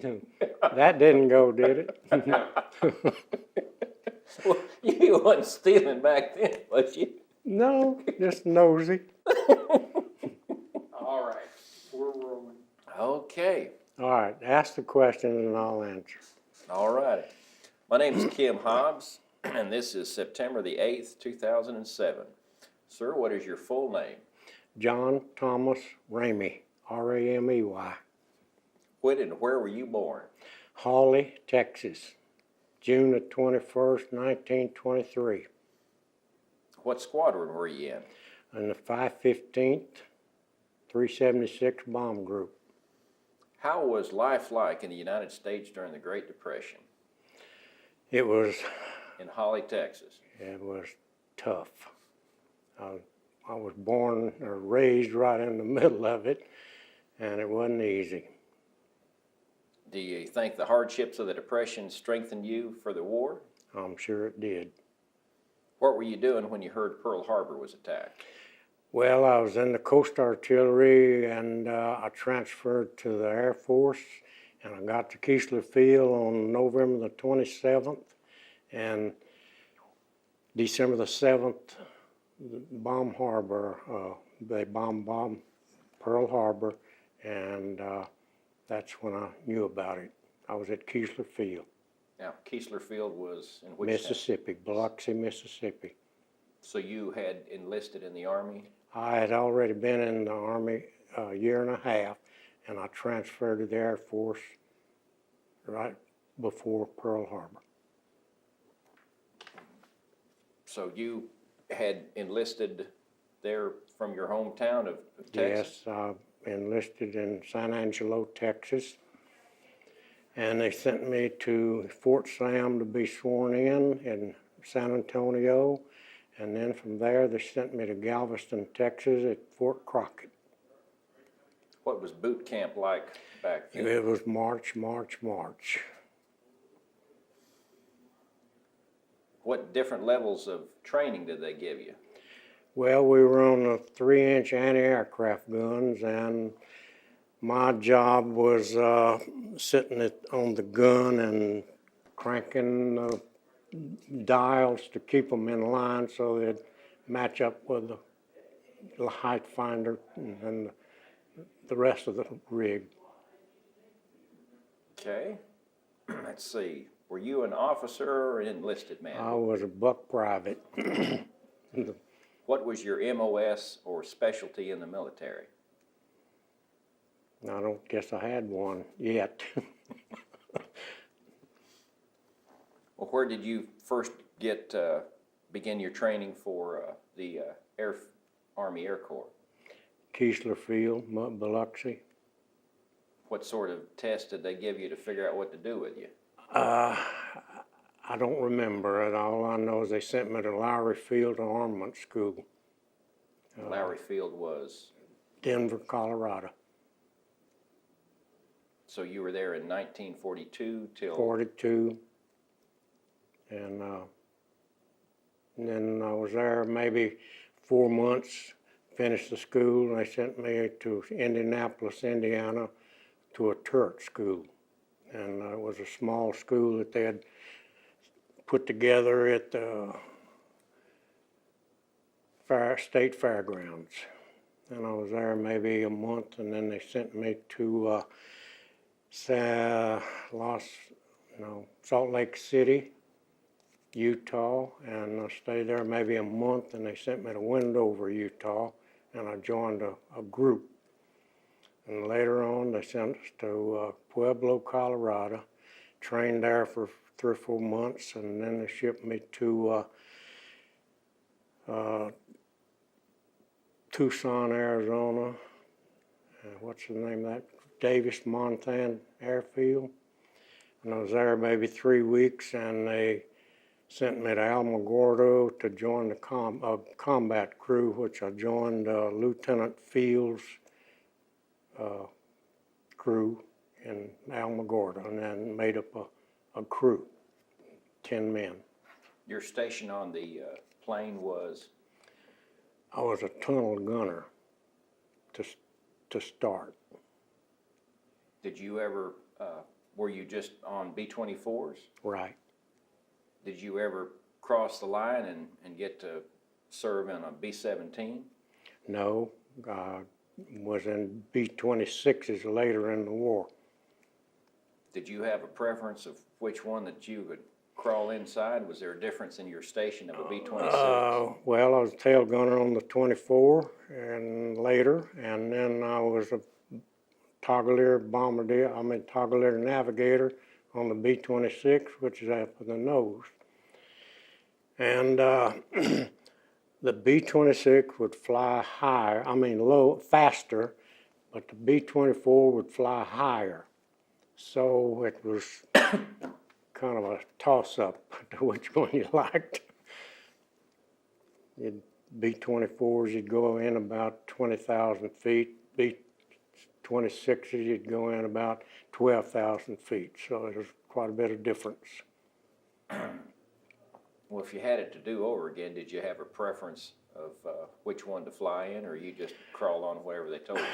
That didn't go, did it? Well, you wasn't stealing back then, was you? No, just nosy. All right, we're rolling. Okay, All right, ask the question and I'll answer. all righty. My name is Kim Hobbs, and this is September the 8th, 2007. Sir, what is your full name? John Thomas Ramey, R-A-M-E-Y, When and where were you born? Hawley, Texas, June the 21st, 1923, What squadron were you in? in the 515th, 376 Bomb Group. How was life like in the United States during the Great Depression It was in Holly, Texas? tough. I was born or raised right in the middle of it, and it wasn't easy. Do you think the hardships of the Depression strengthened you for the war? I'm sure it did. What were you doing when you heard Pearl Harbor was attacked? Well, I was in the Coast Artillery, and I transferred to the Air Force, and I got to Keesler Field on November the 27th, and December the 7th, bomb harbor, they bombed Pearl Harbor, and that's when I knew about it. I was at Keesler Field, Now, Keesler Field was in which Mississippi, Biloxi, Mississippi. So you had enlisted in the Army? I had already been in the Army a year and a half, and I transferred to the Air Force right before Pearl Harbor. So you had enlisted there from your hometown of Texas? Yes, I enlisted in San Angelo, Texas, and they sent me to Fort Sam to be sworn in San Antonio, and then from there they sent me to Galveston, Texas at Fort Crockett. What was boot camp like back then? It was March. What different levels of training did they give you? Well, we were on the 3-inch anti-aircraft guns, and my job was sitting on the gun and cranking the dials to keep them in line so they'd match up with the height finder and the rest of the rig. Okay. Let's see. Were you an officer or an enlisted man? I was a buck private. What was your MOS or specialty in the military? I don't guess I had one yet. Well, where did you first begin your training for the Army Air Corps? Keesler Field, Biloxi. What sort of test did they give you to figure out what to do with you? I don't remember it. All I know is they sent me to Lowry Field Armament School, Lowry Field was? Denver, Colorado. So you were there in 1942 till? 42. And then I was there maybe 4 months, finished the school, and they sent me to Indianapolis, Indiana, to a turret school. And it was a small school that they had put together at the State Fairgrounds. And I was there maybe a month, and then they sent me to Salt Lake City, Utah, and I stayed there maybe a month, and they sent me to Wendover, Utah, and I joined a group. And later on, they sent us to Pueblo, Colorado, trained there for 3 or 4 months, and then they shipped me to Tucson, Arizona. What's the name of that? Davis Monthan Airfield. And I was there maybe 3 weeks, and they sent me to Alamogordo to join the combat crew, which I joined Lieutenant Fields' crew in Alamogordo, and then made up a crew, 10 men. Your station on the plane was? I was a tunnel gunner to start. Did you ever were you just on B-24s? right. Did you ever cross the line and get to serve in a B-17? No, was in B-26s later in the war. Did you have a preference of which one that you would crawl inside? Was there a difference in your station of a B-26? Well, I was a tail gunner on the 24 and later, and then I was a Toggler navigator on the B-26, which is after the nose. And the B-26 would fly higher, faster, but the B-24 would fly higher. So it was kind of a toss-up to which one you liked. B-24s, you'd go in about 20,000 feet. B-26s, you'd go in about 12,000 feet. So there's quite a bit of difference. Well, if you had it to do over again, did you have a preference of which one to fly in, or you just crawled on wherever they told you?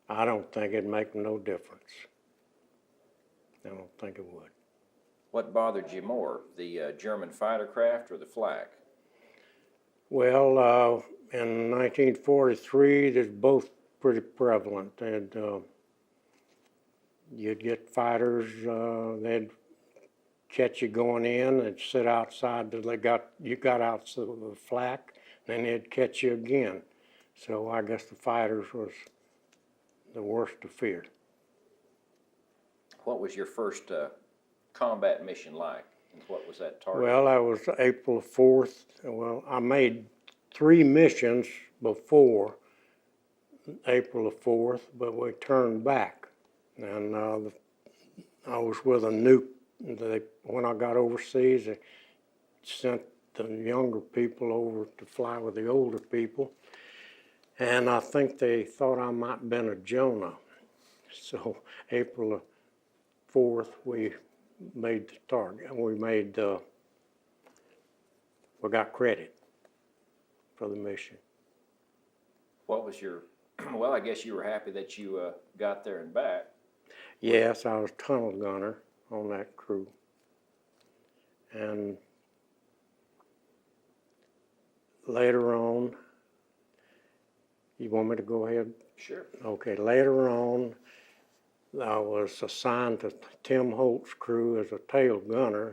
I don't think it'd make no difference. I don't think it would. What bothered you more, the German fighter craft or the flak? Well, in 1943, there's both pretty prevalent. You'd get fighters, they'd catch you going in and sit outside till you got out of the flak, then they'd catch you again. So I guess the fighters was the worst to fear. What was your first combat mission like? And what was that target? Well, that was April 4th. Well, I made 3 missions before April 4th, but we turned back. And I was with a nuke. When I got overseas, they sent the younger people over to fly with the older people. And I think they thought I might have been a Jonah. So April 4th, we made the target. We got credit for the mission. What was your, well, I guess you were happy that you got there and back. Yes, I was tunnel gunner on that crew. And later on, you want me to go ahead? Sure. Okay, later on, I was assigned to Tim Holt's crew as a tail gunner.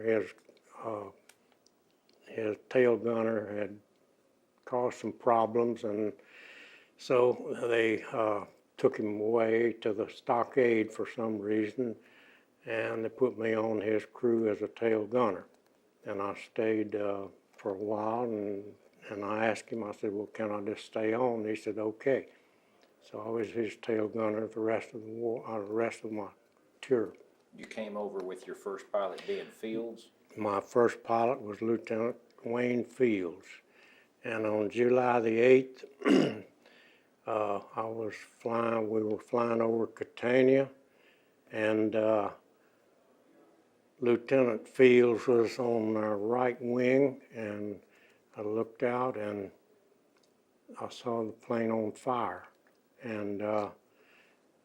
His tail gunner had caused some problems, and so they took him away to the stockade for some reason, and they put me on his crew as a tail gunner. And I stayed for a while, and I asked him, I said, well, can I just stay on? He said, okay. So I was his tail gunner the rest of the war, the rest of my tour. You came over with your first pilot being Fields. My first pilot was Lieutenant Wayne Fields. And on July the 8th, we were flying over Catania, and Lieutenant Fields was on our right wing, and I looked out and I saw the plane on fire. And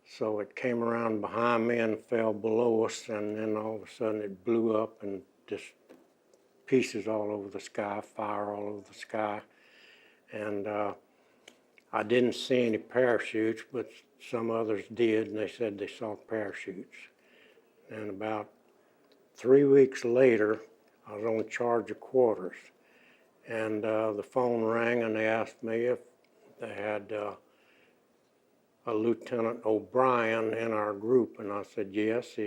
so it came around behind me and fell below us, and then all of a sudden it blew up and just pieces all over the sky, fire all over the sky. And I didn't see any parachutes, but some others did, and they said they saw parachutes. And about 3 weeks later, I was on charge of quarters, and the phone rang, and they asked me if they had a Lieutenant O'Brien in our group, and I said yes,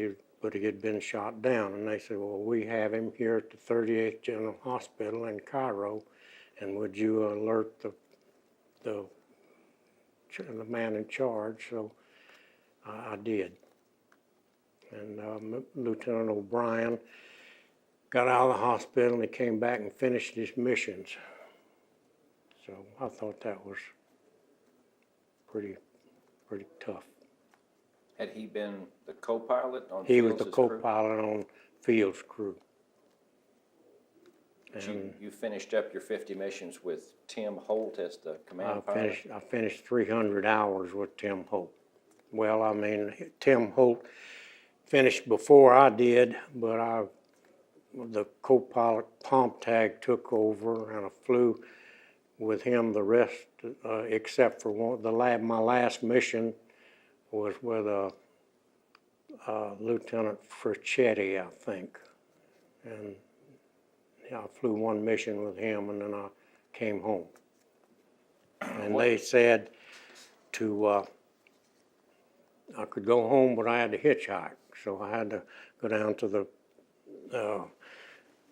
but he had been shot down. And they said, well, we have him here at the 38th General Hospital in Cairo, and would you alert the man in charge? So I did. And Lieutenant O'Brien got out of the hospital, and he came back and finished his missions. So I thought that was pretty tough. Had he been the co-pilot on He was Fields' the crew? co-pilot on Fields' crew. But And you finished up your 50 missions with Tim Holt as the command I pilot? finished 300 hours with Tim Holt. well, I mean, Tim Holt finished before I did, but the co-pilot pump tag took over, and I flew with him the rest, except for my last mission was with Lieutenant Frichetti, I think. And I flew one mission with him, and then I came home. And they said I could go home, but I had to hitchhike. So I had to go down to the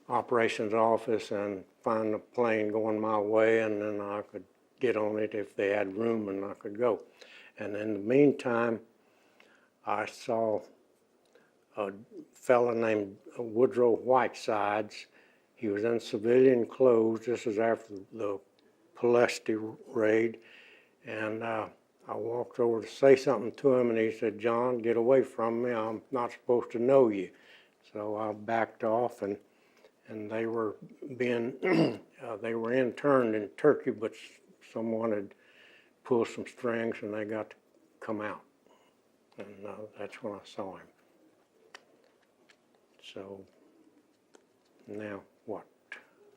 operations office and find a plane going my way, and then I could get on it if they had room and I could go. And in the meantime, I saw a fella named Woodrow Whitesides. He was in civilian clothes. This is after the Pulaski raid. And I walked over to say something to him, and he said, "John, get away from me. I'm not supposed to know you." So I backed off, and they were being, they were interned in Turkey, but someone had pulled some strings, and they got to come out. And that's when I saw him. So now what?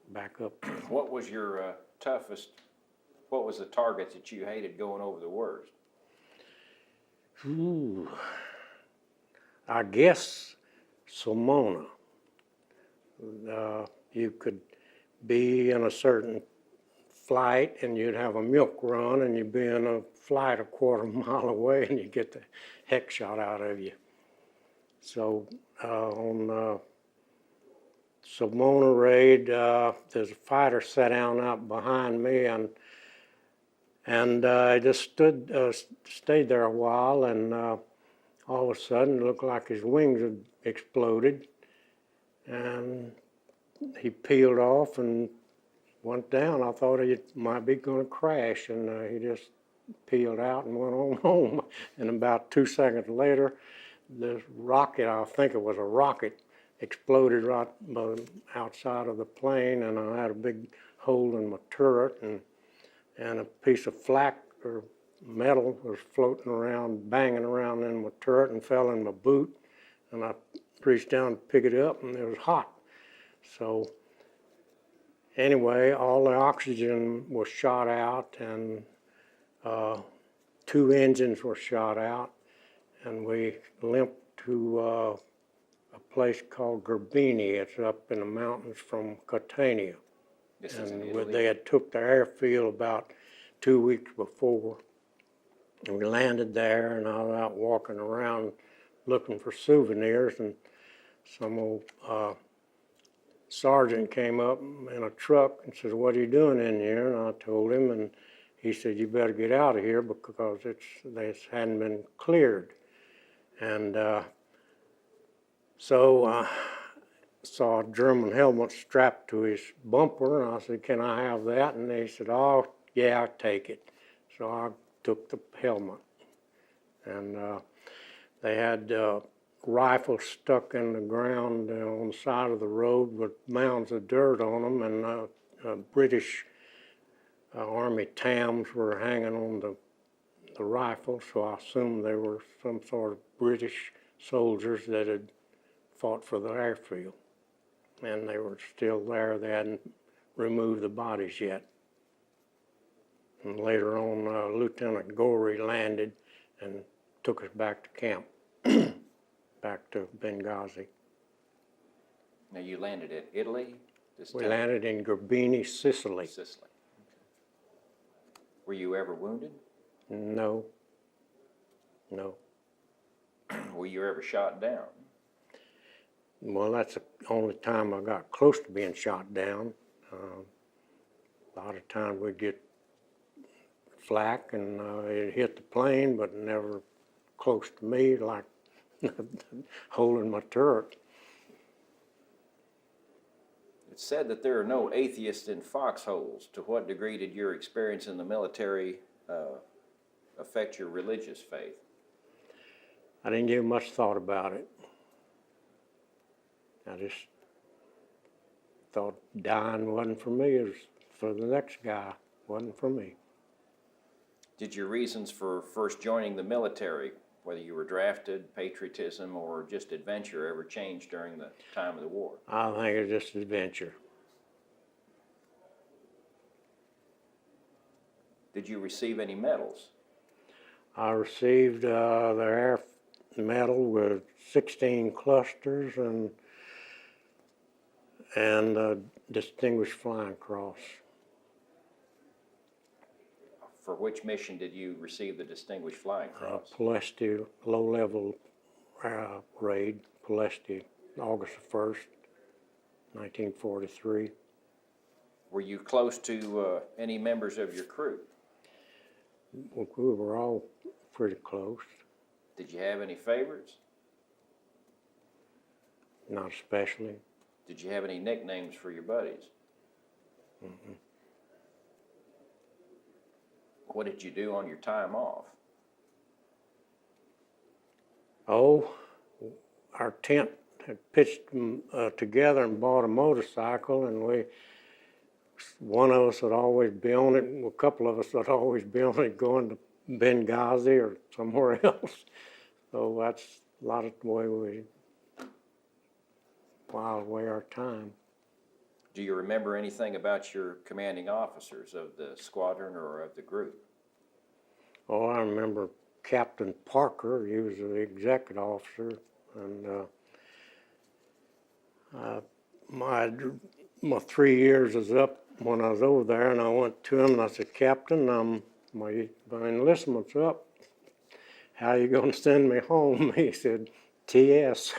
Back up. What was your what was the target that you hated going over the worst? Ooh, I guess Sulmona. You could be in a certain flight and you'd have a milk run, and you'd be in a flight a quarter mile away and you'd get the heck shot out of you. So on Sulmona raid, there's a fighter sat down out behind me, and I just stayed there a while, and all of a sudden it looked like his wings had exploded, and he peeled off and went down. I thought he might be going to crash, and he just peeled out and went on home. And about 2 seconds later, this rocket, I think it was a rocket, exploded right outside of the plane, and I had a big hole in my turret, and a piece of flak or metal was floating around, banging around in my turret, and fell in my boot. And I reached down to pick it up, and it was hot. So anyway, all the oxygen was shot out, and 2 engines were shot out, and we limped to a place called Gerbini. It's up in the mountains from Catania. This is in And Italy. they had took the airfield about 2 weeks before. And we landed there, and I was out walking around looking for souvenirs, and some old sergeant came up in a truck and said, "What are you doing in here?" And I told him, and he said, "You better get out of here because this hadn't been cleared." And so I saw a German helmet strapped to his bumper, and I said, "Can I have that?" And they said, "Oh, yeah, I'll take it." So I took the helmet, and they had rifles stuck in the ground on the side of the road with mounds of dirt on them, and British Army TAMs were hanging on the rifles, so I assumed they were some sort of British soldiers that had fought for the airfield, and they were still there. They hadn't removed the bodies yet. And later on, Lieutenant Gorey landed and took us back to camp, back to Benghazi. Now you landed at Italy? This We time? landed in Gerbini, Sicily. Sicily. Were you ever wounded? No. Were you ever shot down? Well, that's the only time I got close to being shot down. A lot of times we'd get flak, and it hit the plane, but never close to me, like holding my turret. It's said that there are no atheists in foxholes. To what degree did your experience in the military affect your religious faith? I didn't give much thought about it. I just thought dying wasn't for me, it was for the next guy, wasn't for me. Did your reasons for first joining the military whether you were drafted, patriotism, or just adventure ever changed during the time of the war? I think it's just adventure. Did you receive any medals? I received the Air Medal with 16 clusters and a Distinguished Flying Cross. For which mission did you receive the Distinguished Flying Cross? Pulaski low-level raid, Pulaski, August 1st, 1943. Were you close to any members of your crew? We were all pretty close, Did you have any favorites? not especially. Did you have any nicknames for your buddies? What did you do on your time off? Oh, our tent had pitched together and bought a motorcycle, and one of us would always be on it, and a couple of us would always be on it going to Benghazi or somewhere else. So that's a lot of the way we while away our time. Do you remember anything about your commanding officers of the squadron or of the group? Oh, I remember Captain Parker. He was the executive officer, and my 3 years is up when I was over there, and I went to him and I said, "Captain, my enlistment's up. How you going to send me home?" He said, "TS."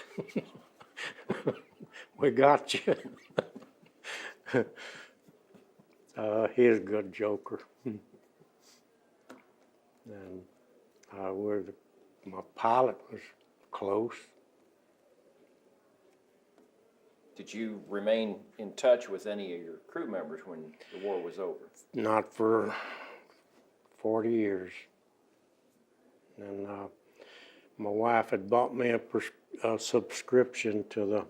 We got you. He's a good joker. And my pilot was close. Did you remain in touch with any of your crew members when the war was over? Not for 40 years. And my wife had bought me a subscription to the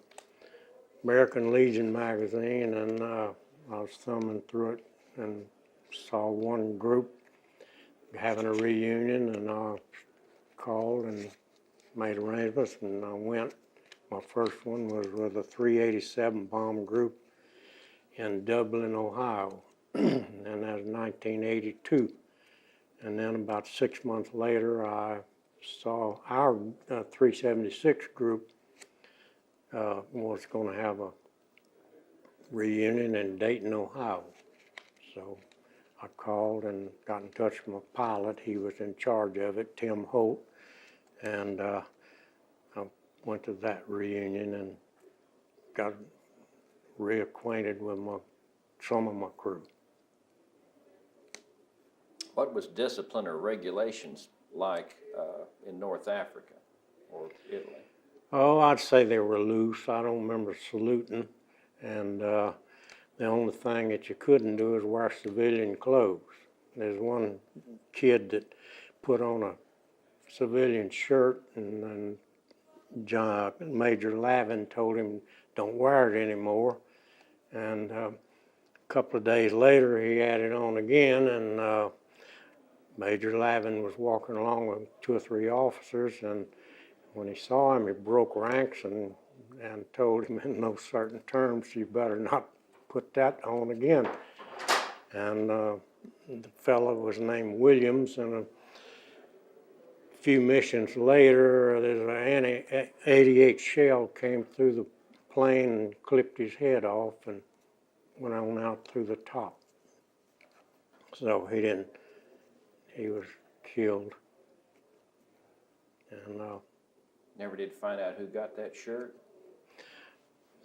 American Legion magazine, and I was thumbing through it and saw one group having a reunion, and I called and made arrangements, and I went. My first one was with the 387 bomb group in Dublin, Ohio, and that was 1982. And then about 6 months later, I saw our 376 group was going to have a reunion in Dayton, Ohio. So I called and got in touch with my pilot. He was in charge of it, Tim Holt, and I went to that reunion and got reacquainted with some of my crew. What was discipline or regulations like in North Africa or Italy? Oh, I'd say they were loose. I don't remember saluting, and the only thing that you couldn't do is wear civilian clothes. There's one kid that put on a civilian shirt, and Major Lavin told him, "Don't wear it anymore." And a couple of days later, he had it on again, and Major Lavin was walking along with 2 or 3 officers, and when he saw him, he broke ranks and told him in no certain terms, "You better not put that on again." And the fellow was named Williams, and a few missions later, there's an anti-88 shell came through the plane and clipped his head off and went on out through the top. So he was killed. And Never did find out who got that shirt?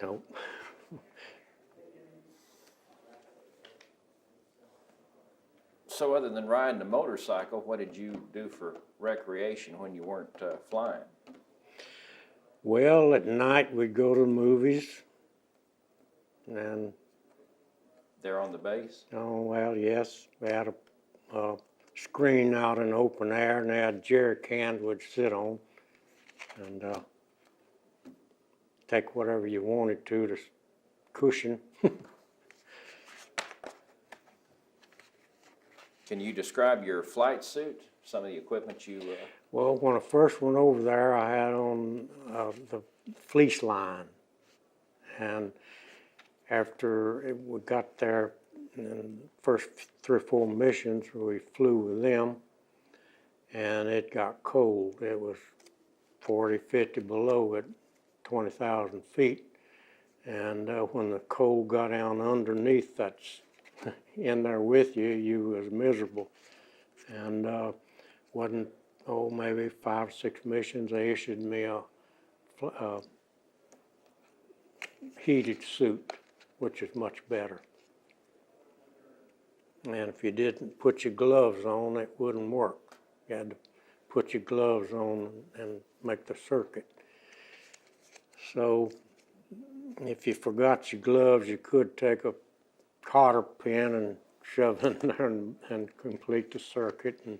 nope. So other than riding a motorcycle, what did you do for recreation when you weren't flying? Well, at night we'd go to the movies, and There on the base? oh well, yes, we had a screen out in the open air, and they had jerry cans we'd sit on, and take whatever you wanted to cushion. Can you describe your flight suit, some of the equipment you, Well, when I first went over there, I had on the fleece line. And after we got there, in the first 3 or 4 missions, we flew with them, and it got cold. It was 40, 50 below at 20,000 feet. And when the cold got down underneath, that's in there with you, you was miserable. And wasn't, maybe 5 or 6 missions, they issued me a heated suit, which is much better. And if you didn't put your gloves on, it wouldn't work. You had to put your gloves on and make the circuit. So if you forgot your gloves, you could take a cotter pin and shove it in there and complete the circuit and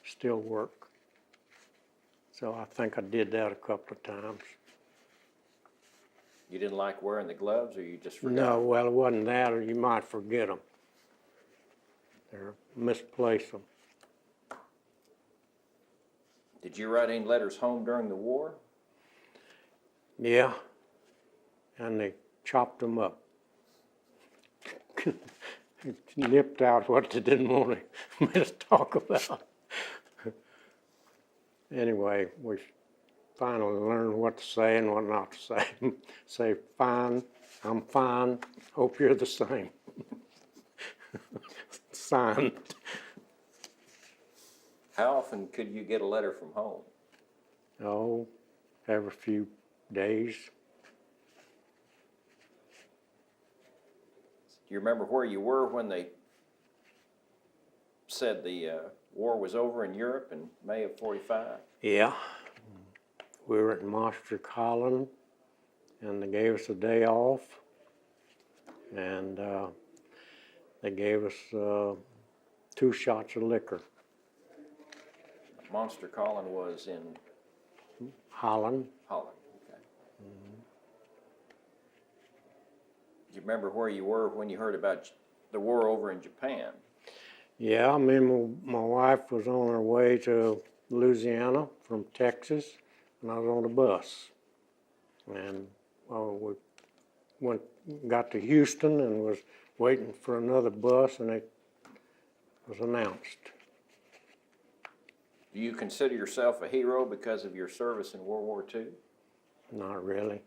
still work. So I think I did that a couple of times. you didn't like wearing the gloves, or you just forgot? No, well, it wasn't that, or you might forget them. Or misplace them. Did you write any letters home during the war? Yeah, and they chopped them up. Nipped out what they didn't want me to talk about. Anyway, we finally learned what to say and what not to say. Say, fine, I'm fine, hope you're the same. Signed. How often could you get a letter from home? Oh, every few days. Do you remember where you were when they said the war was over in Europe in May of 45? Yeah. We were at Maastricht, Holland, and they gave us a day off. And they gave us 2 shots of liquor. Monster Colin was in Holland. Holland. Okay. Do you remember where you were when you heard about the war over in Japan? Yeah, me and my wife was on our way to Louisiana from Texas, and I was on the bus. And we got to Houston and was waiting for another bus, and it was announced. Do you consider yourself a hero because of your service in World War II? Not really.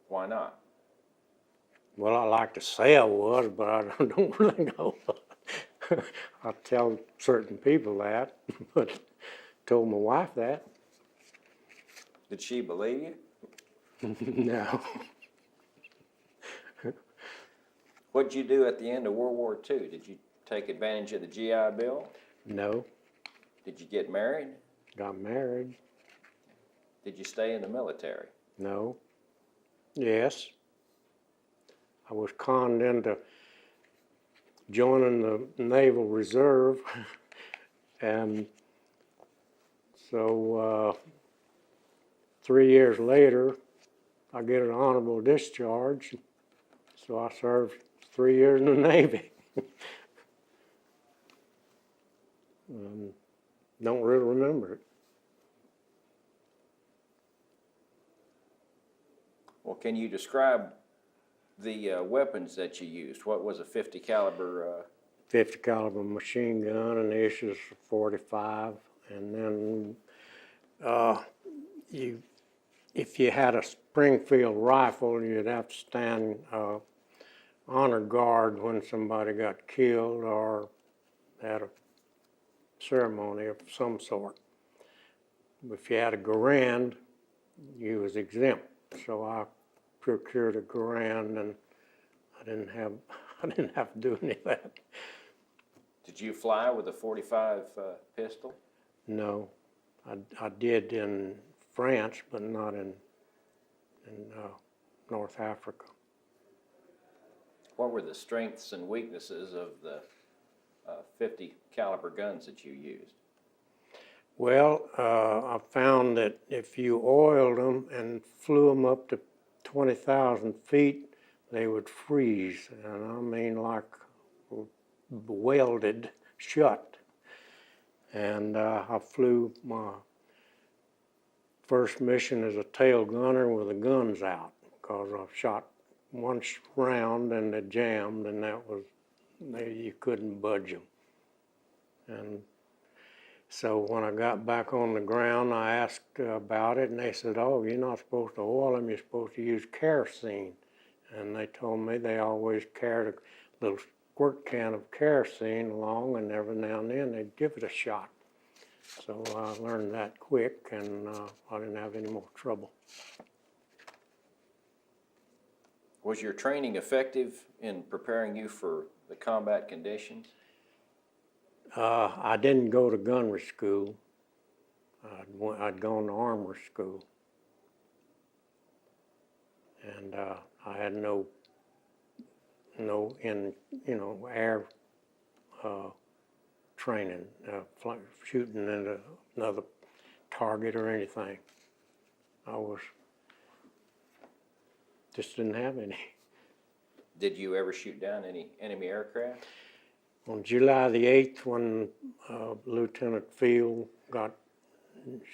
Why not? Well, I like to say I was, but I don't really know. I tell certain people that, but told my wife that. Did she believe you? No. What did you do at the end of World War II? Did you take advantage of the GI Bill? No. Did you get married? Got married. Did you stay in the military? No. Yes. I was conned into joining the Naval Reserve, and so 3 years later, I get an honorable discharge. So I served 3 years in the Navy. Don't really remember it. Well, can you describe the weapons that you used? What was a 50 caliber? 50 caliber machine gun, and the issues 45, and then if you had a Springfield rifle, you'd have to stand honor guard when somebody got killed or had a ceremony of some sort. If you had a Garand, you was exempt. So I procured a Garand, and I didn't have to do any of that. Did you fly with a 45 pistol? No, I did in France, but not in North Africa. What were the strengths and weaknesses of the 50 caliber guns that you used? Well, I found that if you oiled them and flew them up to 20,000 feet, they would freeze. And I mean like welded shut. And I flew my first mission as a tail gunner with the guns out, because I shot one round and it jammed, and you couldn't budge them. And so when I got back on the ground, I asked about it, and they said, "Oh, you're not supposed to oil them, you're supposed to use kerosene." And they told me they always carried a little squirt can of kerosene along, and every now and then they'd give it a shot. So I learned that quick, and I didn't have any more trouble. Was your training effective in preparing you for the combat conditions? I didn't go to gunnery school. I'd gone to armor school. And I had no air training, shooting into another target or anything. Just didn't have any. Did you ever shoot down any enemy aircraft? On July the 8th, when Lieutenant Field got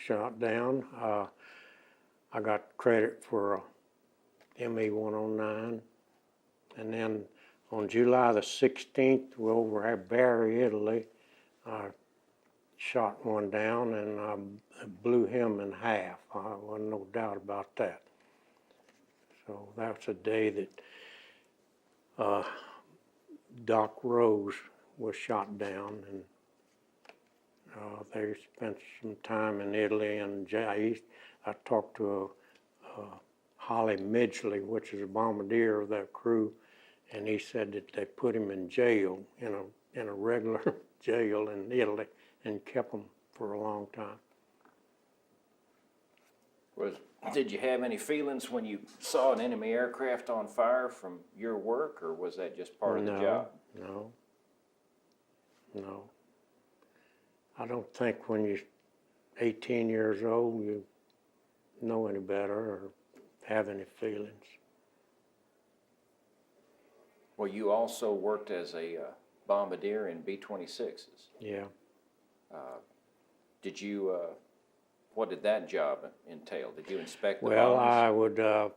shot down, I got credit for a ME-109. And then on July the 16th, we over at Bari, Italy, I shot one down, and I blew him in half. There wasn't no doubt about that. So that's a day that Doc Rose was shot down, and they spent some time in Italy. And I talked to Holly Midgley, which is a bombardier of that crew, and he said that they put him in jail, in a regular jail in Italy, and kept him for a long time. Did you have any feelings when you saw an enemy aircraft on fire from your work, or was that just part of the job? No. I don't think when you're 18 years old you know any better or have any feelings. Well, you also worked as a bombardier in B-26s. Yeah. What did that job entail? Did you inspect the Well, bombs?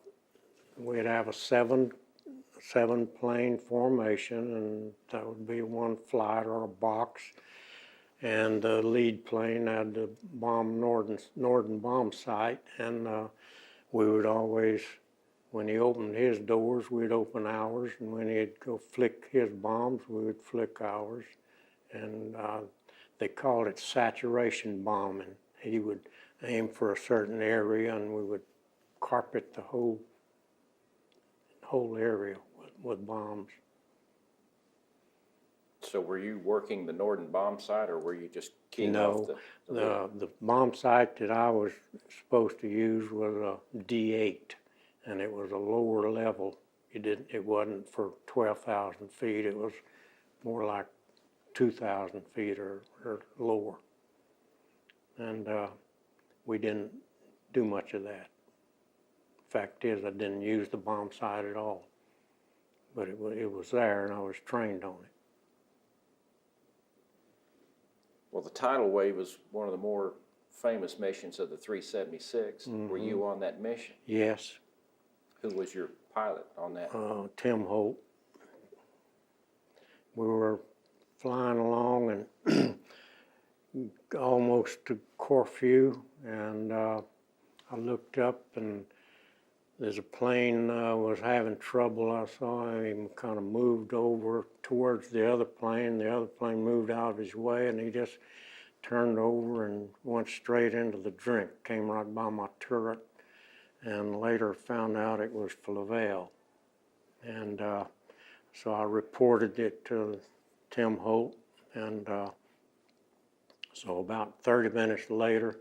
we'd have a seven plane formation, and that would be one flight or a box. And the lead plane had the Norden bomb sight, and we would always, when he opened his doors, we'd open ours, and when he'd go flick his bombs, we would flick ours. And they called it saturation bombing. He would aim for a certain area, and we would carpet the whole area with bombs. So were you working the Norden bomb sight, or were you just keying off the the bomb sight that I was supposed to use was a D8, and it was a lower level. It wasn't for 12,000 feet. It was more like 2,000 feet or lower. And we didn't do much of that. Fact is, I didn't use the bomb sight at all. But it was there, and I was trained on it. Well, the tidal wave was one of the more famous missions of the 376. Mm-hmm. Were you on that mission? Yes. Who was your pilot on that? Tim Holt. We were flying along and almost to Corfu, and I looked up, and there's a plane was having trouble. I saw him kind of moved over towards the other plane. The other plane moved out of his way, and he just turned over and went straight into the drink, came right by my turret, and later found out it was Flavel. And so I reported it to Tim Holt, and so about 30 minutes later,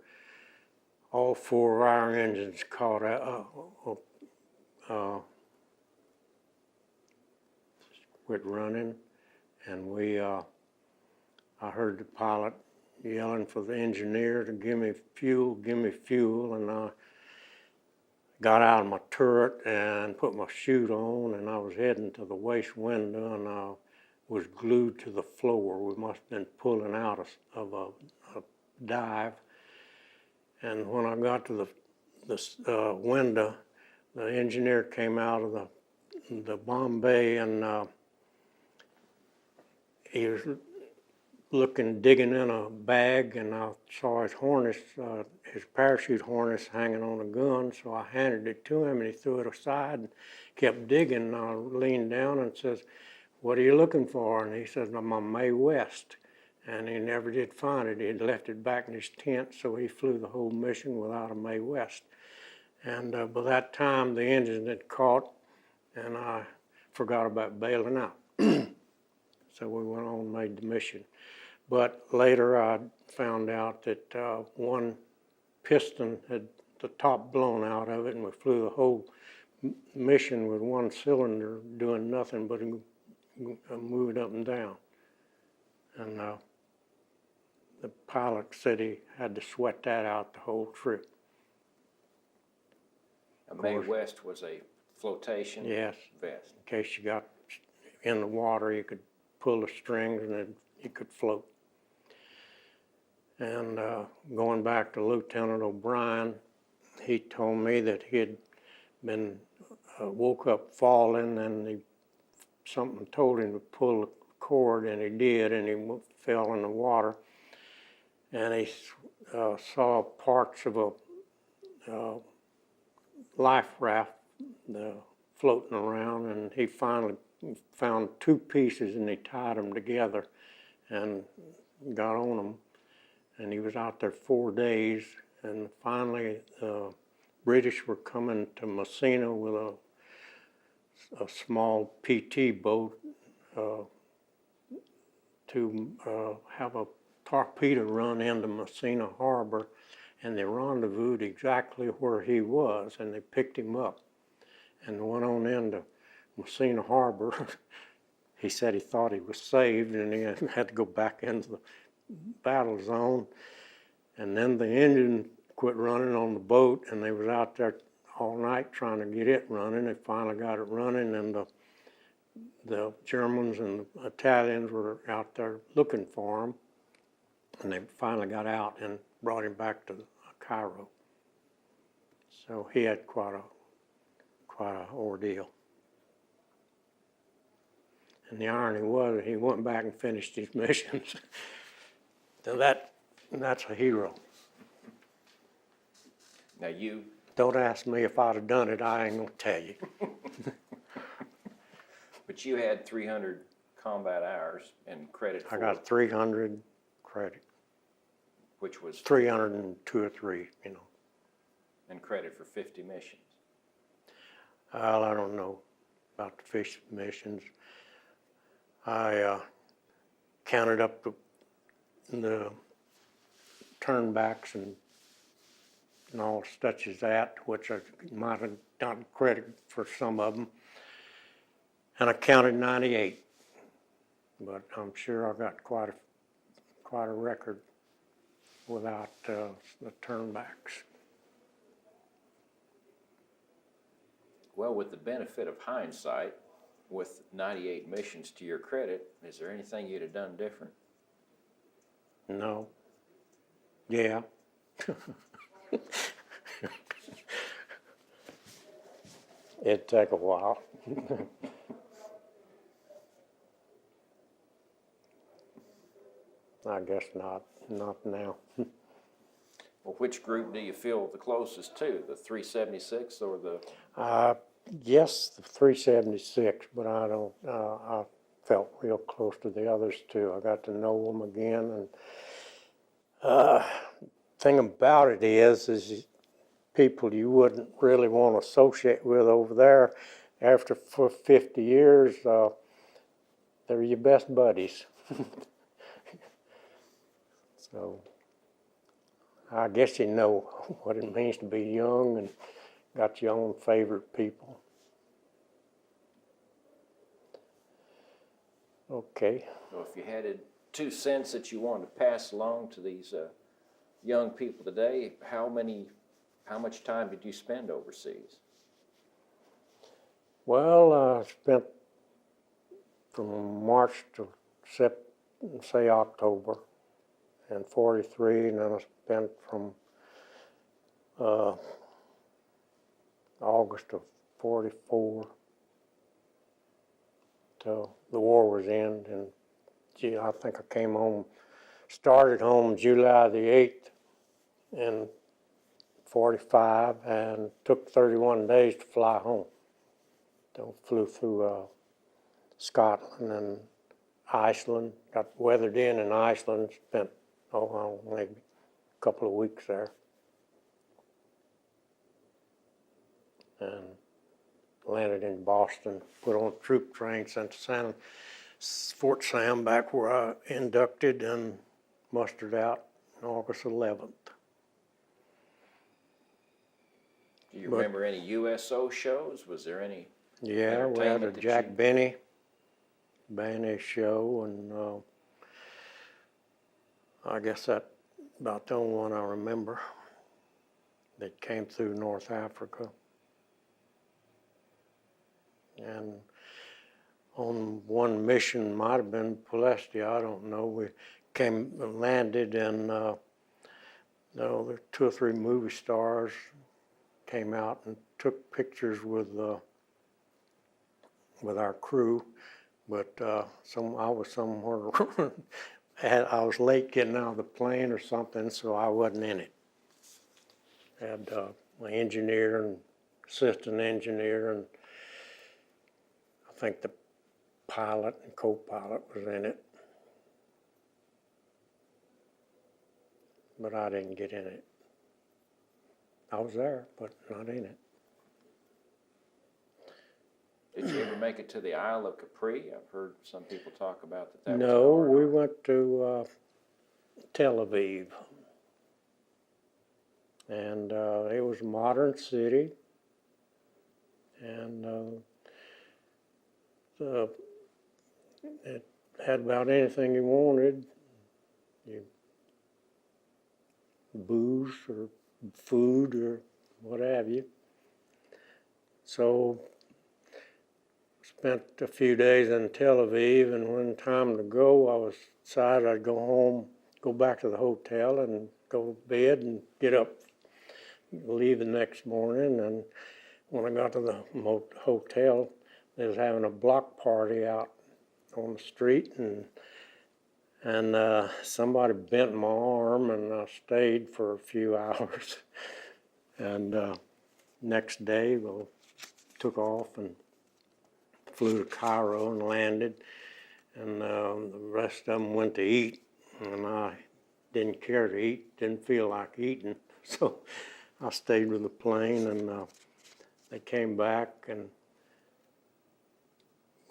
all four of our engines caught quit running, and I heard the pilot yelling for the engineer to give me fuel, and I got out of my turret and put my chute on, and I was heading to the waist window, and was glued to the floor. We must have been pulling out of a dive. And when I got to the window, the engineer came out of the bomb bay, and he was digging in a bag, and I saw his parachute harness hanging on a gun, so I handed it to him, and he threw it aside and kept digging, and I leaned down and says, "What are you looking for?" And he says, "I'm on Mae West." And he never did find it. He had left it back in his tent, so he flew the whole mission without a Mae West. And by that time, the engine had caught, and I forgot about bailing out. So we went on and made the mission. But later I found out that one piston had the top blown out of it, and we flew the whole mission with one cylinder doing nothing but moving up and down. And the pilot said he had to sweat that out the whole trip. A Mae West was a flotation Yes. vest. In case you got in the water, you could pull the strings and then you could float. And going back to Lieutenant O'Brien, he told me that he had been woke up falling, and something told him to pull the cord, and he did, and he fell in the water. And he saw parts of a life raft floating around, and he finally found two pieces, and he tied them together and got on them. And he was out there 4 days, and finally the British were coming to Messina with a small PT boat to have a torpedo run into Messina Harbor, and they rendezvoused exactly where he was, and they picked him up and went on into Messina Harbor. He said he thought he was saved, and he had to go back into the battle zone. And then the engine quit running on the boat, and they was out there all night trying to get it running. They finally got it running, and the Germans and the Italians were out there looking for him, and they finally got out and brought him back to Cairo. So he had quite a ordeal. And the irony was, he went back and finished his missions. So that's a hero. Now you, Don't ask me if I'd have done it, I ain't gonna tell you. but you had 300 combat hours and credit for I got 300 credit, which was 302 or 3, and credit for 50 missions. Well, I don't know about the fish missions. I counted up the turnbacks and all such as that, which I might have gotten credit for some of them. And I counted 98, but I'm sure I got quite a record without the turnbacks. Well, with the benefit of hindsight, with 98 missions to your credit, is there anything you'd have done different? No. Yeah. It'd take a while. I guess not now. Well, which group do you feel the closest to, the 376 or the? Yes, the 376, but I felt real close to the others too. I got to know them again, and thing about it is people you wouldn't really want to associate with over there. After for 50 years, they're your best buddies. So I guess you know what it means to be young and got your own favorite people. Okay. So if you had 2 cents that you wanted to pass along to these young people today, how much time did you spend overseas? Well, I spent from March to say October in 43, and then I spent from August of 44 till the war was in. And gee, I think I came home, started home July the 8th in 45, and took 31 days to fly home. So flew through Scotland and Iceland, got weathered in Iceland, spent, maybe a couple of weeks there. And landed in Boston, put on a troop train, sent to Fort Sam, back where I inducted and mustered out on August 11th. Do you remember any USO shows? Was there any? Yeah, we had a Entertainment that Jack you- Benny show, and I guess that's about the only one I remember that came through North Africa. And on one mission, might have been Palestia, I don't know, we landed, and there were 2 or 3 movie stars came out and took pictures with our crew, but I was somewhere, I was late getting out of the plane or something, so I wasn't in it. Had my engineer and assistant engineer, and I think the pilot and co-pilot was in it, but I didn't get in it. I was there, but not in it. Did you ever make it to the Isle of Capri? I've heard some people talk about that. No, was an we RR. went to Tel Aviv, and it was a modern city, and it had about anything you wanted, booze or food or what have you. So spent a few days in Tel Aviv, and when time to go, I was decided I'd go home, go back to the hotel and go to bed and get up, leave the next morning. And when I got to the hotel, they was having a block party out on the street, and somebody bent my arm, and I stayed for a few hours. And next day, we took off and flew to Cairo and landed, and the rest of them went to eat, and I didn't care to eat, didn't feel like eating, so I stayed with the plane, and they came back, and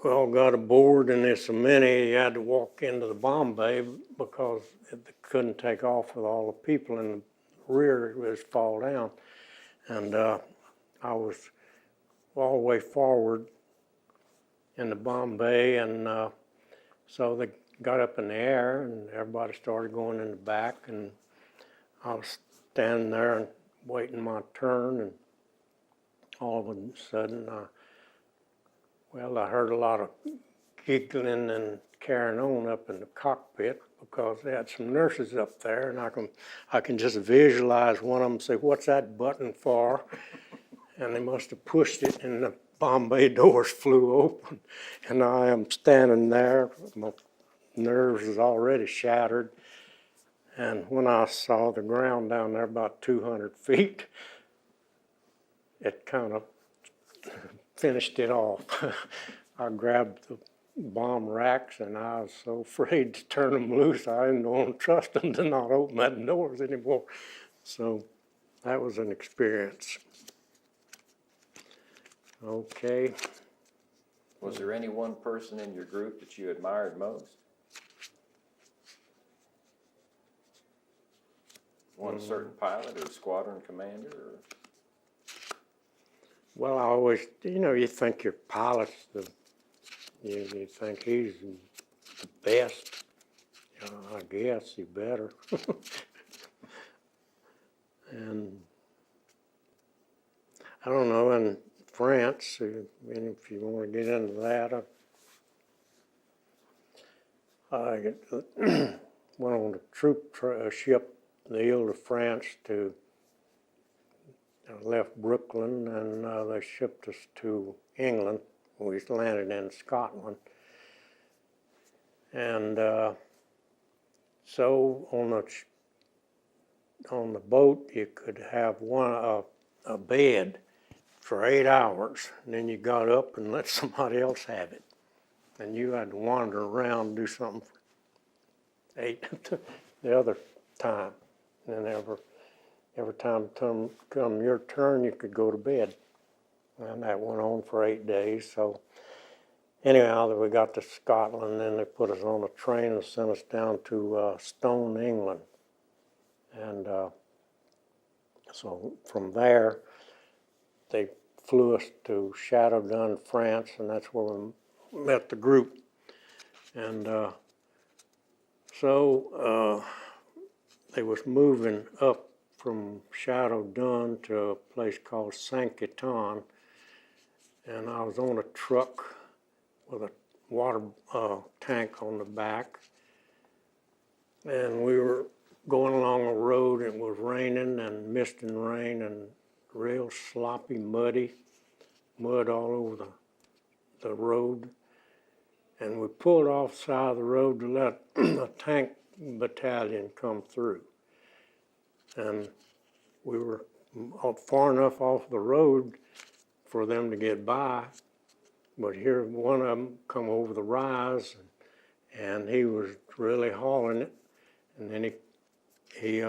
we all got aboard, and there's so many, you had to walk into the bomb bay because they couldn't take off with all the people in the rear, it was fall down, and I was all the way forward in the bomb bay, and so they got up in the air, and everybody started going in the back, and I was standing there and waiting my turn, and all of a sudden, I heard a lot of giggling and carrying on up in the cockpit because they had some nurses up there, and I can just visualize one of them say, "What's that button for?" And they must have pushed it, and the bomb bay doors flew open, and I am standing there. My nerves was already shattered, and when I saw the ground down there about 200 feet, it kind of finished it off. I grabbed the bomb racks, and I was so afraid to turn them loose. I didn't want to trust them to not open that doors anymore. So that was an experience. Okay. Was there any one person in your group that you admired most? One certain pilot or squadron commander? Or? Well, I always, you think your pilot's you think he's the best. I guess he better. And I don't know, in France, and if you want to get into that, I went on a ship, the Ile-de-France, to left Brooklyn, and they shipped us to England. We landed in Scotland, and so on the boat you could have a bed for 8 hours, and then you got up and let somebody else have it, and you had to wander around and do something for 8 the other time, and every time come your turn, you could go to bed. And that went on for 8 days. So anyhow, we got to Scotland, and then they put us on a train and sent us down to Stone, England. And so from there, they flew us to Châteaudun, France, and that's where we met the group. And so they was moving up from Châteaudun to a place called Saint-Quentin, and I was on a truck with a water tank on the back, and we were going along a road. It was raining and mist and rain and real sloppy, mud all over the road, and we pulled off the side of the road to let a tank battalion come through. And we were far enough off the road for them to get by, but here one of them come over the rise, and he was really hauling it, and then he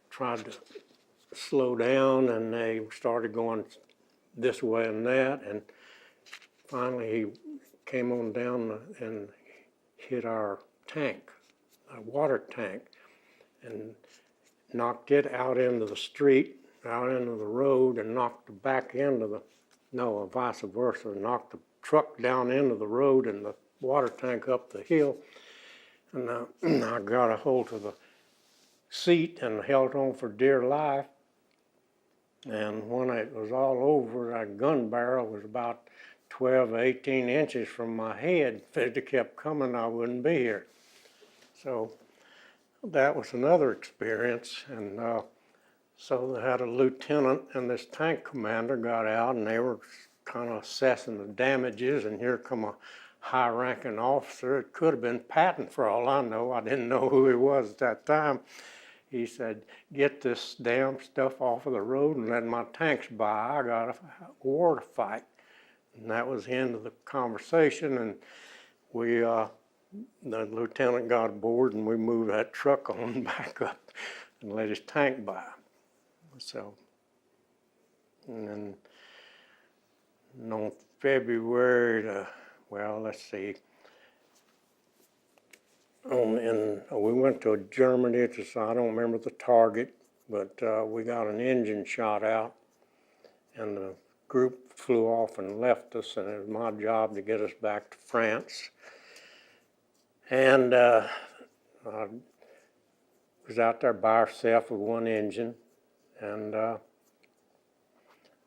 tried to slow down, and they started going this way and that, and finally he came on down and hit our tank, a water tank, and knocked it out into the street, out into the road, and knocked the back end of vice versa, knocked the truck down into the road and the water tank up the hill. And I got a hold of the seat and held on for dear life. And when it was all over, that gun barrel was about 12 or 18 inches from my head. If it kept coming, I wouldn't be here. So that was another experience. And so they had a lieutenant and this tank commander got out, and they were kind of assessing the damages, and here come a high-ranking officer. It could have been Patton for all I know. I didn't know who he was at that time. He said, "Get this damn stuff off of the road and let my tanks by. I got a war to fight." And that was the end of the conversation, and the lieutenant got aboard, and we moved that truck on back up and let his tank by. So, and then on February, let's see, we went to Germany, so I don't remember the target, but we got an engine shot out, and the group flew off and left us, and it was my job to get us back to France. And I was out there by ourselves with one engine, and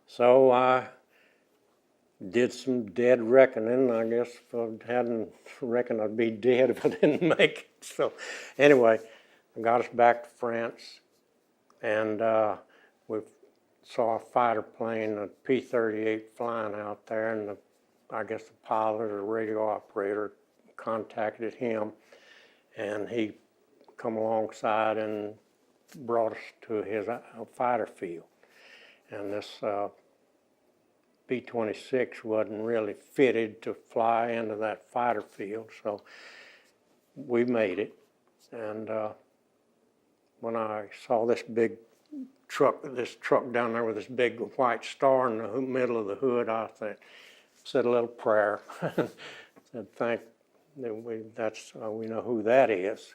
so I did some dead reckoning. I guess if I hadn't reckoned I'd be dead if I didn't make it. So anyway, I got us back to France, and we saw a fighter plane, a P-38 flying out there, and I guess the pilot or radio operator contacted him, and he come alongside and brought us to his fighter field. And this B-26 wasn't really fitted to fly into that fighter field, so we made it. And when I saw this truck down there with this big white star in the middle of the hood, I said a little prayer. Said, we know who that is.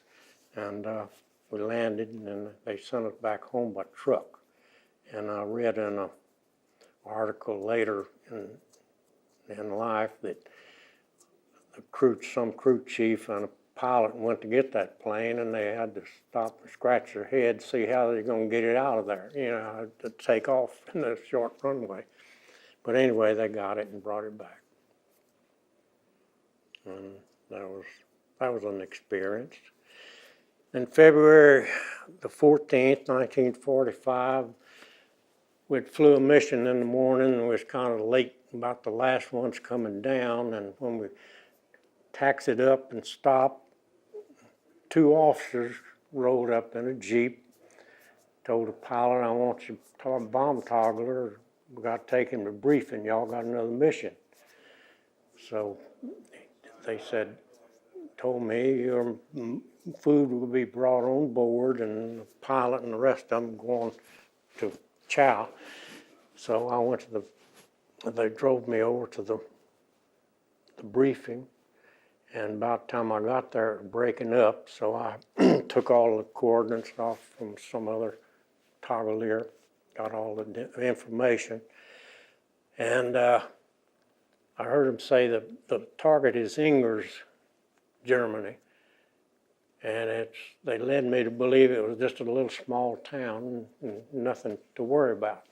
And we landed, and they sent us back home by truck. And I read in an article later in life that some crew chief and a pilot went to get that plane, and they had to stop and scratch their head, see how they're going to get it out of there, to take off in the short runway. But anyway, they got it and brought it back. And that was an experience. In February the 14th, 1945, we flew a mission in the morning and it was kind of late, about the last ones coming down. And when we taxied up and stopped, two officers rolled up in a Jeep, told the pilot, I want you to bomb toggler. We got to take him to briefing. Y'all got another mission. So they said, told me your food will be brought on board, and the pilot and the rest of them going to chow. So I went to they drove me over to the briefing, and about the time I got there, it was breaking up, so I took all the coordinates off from some other toggler, got all the information, and I heard him say that the target is Ingers, Germany, and they led me to believe it was just a little small town and nothing to worry about.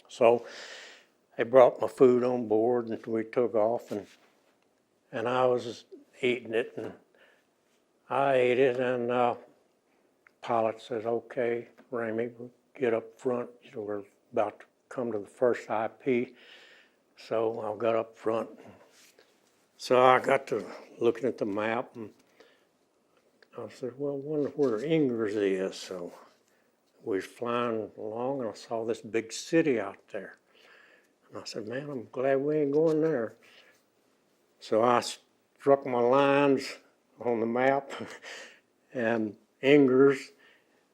So they brought my food on board and we took off, and I was eating it, and I ate it, and pilot says, okay, Ramey, we'll get up front. We're about to come to the first IP. So I got up front. So I got to looking at the map, and I said, well, I wonder where Ingers is. So we was flying along, and I saw this big city out there. And I said, man, I'm glad we ain't going there. So I struck my lines on the map, and Ingers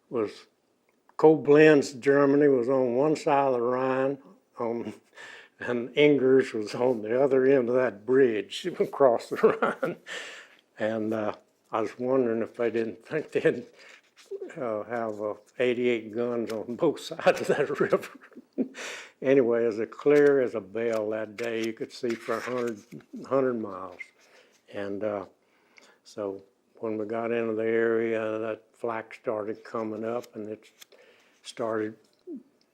was, Koblenz, Germany was on one side of the Rhine, and Ingers was on the other end of that bridge across the Rhine. And I was wondering if they didn't think they'd have 88 guns on both sides of that river. Anyway, it was as clear as a bell that day. You could see for 100 miles. And so when we got into the area, that flak started coming up, and it started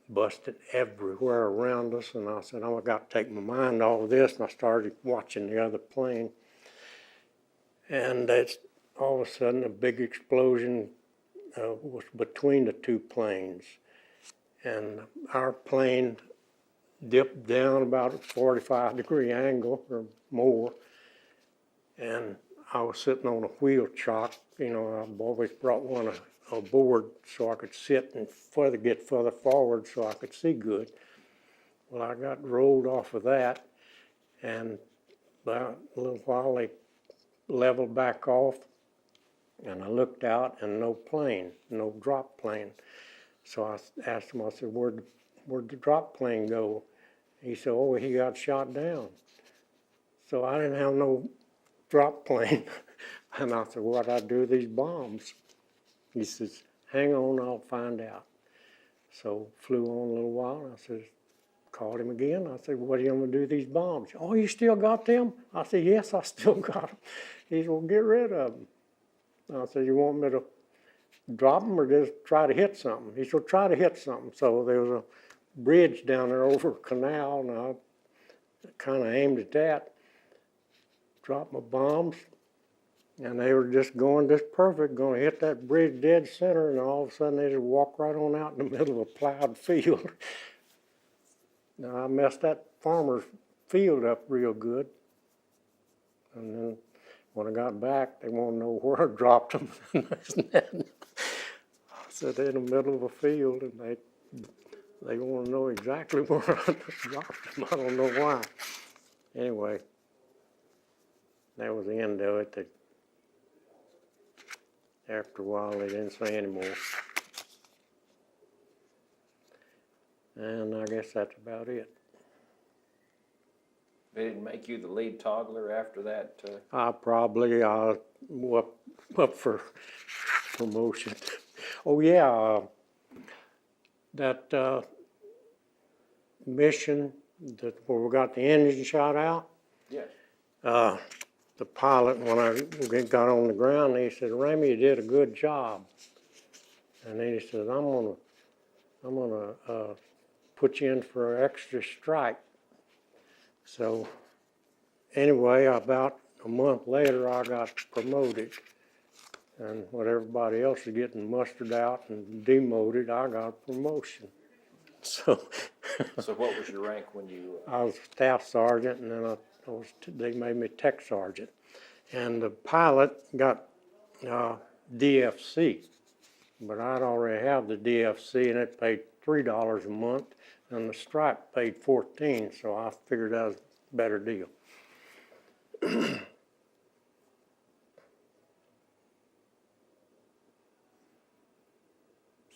busting everywhere around us. And I said, oh, I got to take my mind off of this. And I started watching the other plane. And all of a sudden, a big explosion was between the two planes. And our plane dipped down about a 45-degree angle or more. And I was sitting on a wheel chock. You know, I've always brought one aboard so I could sit and get further forward so I could see good. Well, I got rolled off of that, and about a little while they leveled back off, and I looked out and no plane, no drop plane. So I asked him, I said, where'd the drop plane go? He said, oh, he got shot down. So I didn't have no drop plane. And I said, what'd I do with these bombs? He says, hang on, I'll find out. So flew on a little while, I said, called him again. I said, what are you going to do with these bombs? Oh, you still got them? I said, yes, I still got them. He said, well, get rid of them. I said, you want me to drop them or just try to hit something? He said, try to hit something. So there was a bridge down there over a canal, and I kind of aimed at that, dropped my bombs, and they were just going just perfect, going to hit that bridge dead center, and all of a sudden they just walked right on out in the middle of a plowed field. Now, I messed that farmer's field up real good. And then when I got back, they wanted to know where I dropped them. I said, in the middle of a field, and they want to know exactly where I dropped them. I don't know why. Anyway, that was the end of it. After a while, they didn't say anymore. And I guess that's about it. They didn't make you the lead toggler after that? I probably up for promotion. Oh yeah, that mission where we got the engine shot out. Yes. The pilot, when I got on the ground, he said, "Ramey, you did a good job." And then he said, "I'm gonna put you in for an extra strike." So anyway, about a month later, I got promoted. And what everybody else is getting mustered out and demoted, I got a promotion. So So what was your rank when you, I was staff sergeant, and then they made me tech sergeant. And the pilot got DFC, but I'd already have the DFC, and it paid $3 a month, and the stripe paid $14, so I figured that was a better deal.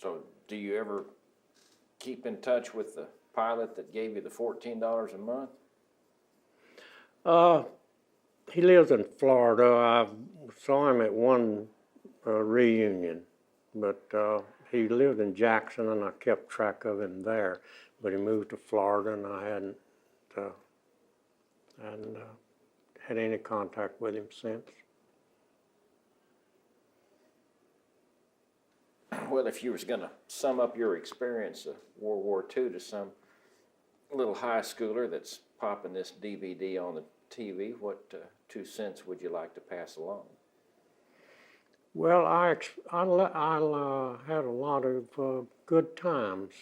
so do you ever keep in touch with the pilot that gave you the $14 a month? He lives in Florida. I saw him at one reunion, but he lived in Jackson, and I kept track of him there. But he moved to Florida, and I hadn't had any contact with him since. Well, if you was gonna sum up your experience of World War II to some little high schooler that's popping this DVD on the TV, what 2 cents would you like to pass along? Well, I had a lot of good times.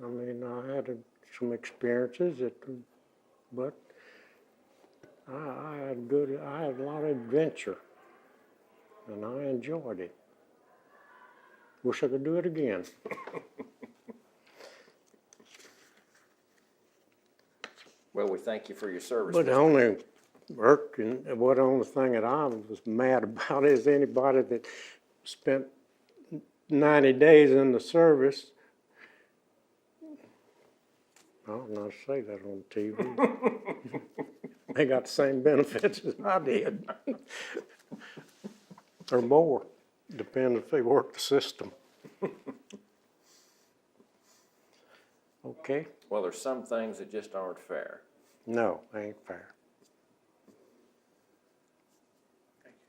I mean, I had some experiences but I had a lot of adventure, and I enjoyed it. Wish I could do it again. Well, we thank you for your service. But the only only thing that I was mad about is anybody that spent 90 days in the service. I don't know how to say that on TV. They got the same benefits as I did. Or more, depending if they work the system. Okay? Well, there's some things that just aren't fair. No, ain't fair.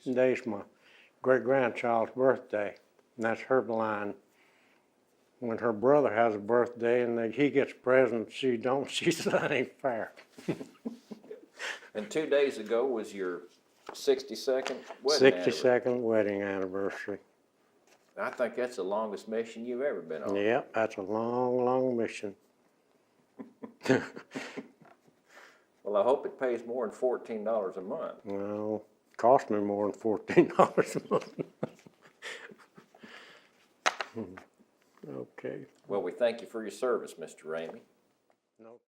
Today's my great-grandchild's birthday, and that's her line. When her brother has a birthday and he gets presents, she don't, she said that ain't fair. And 2 days ago was your 62nd wedding anniversary. 62nd wedding anniversary. I think that's the longest mission you've ever been on. Yep, that's a long, long mission. Well, I hope it pays more than $14 a month. Well, it cost me more than $14 a month. Okay. Well, we thank you for your service, Mr. Ramey. No.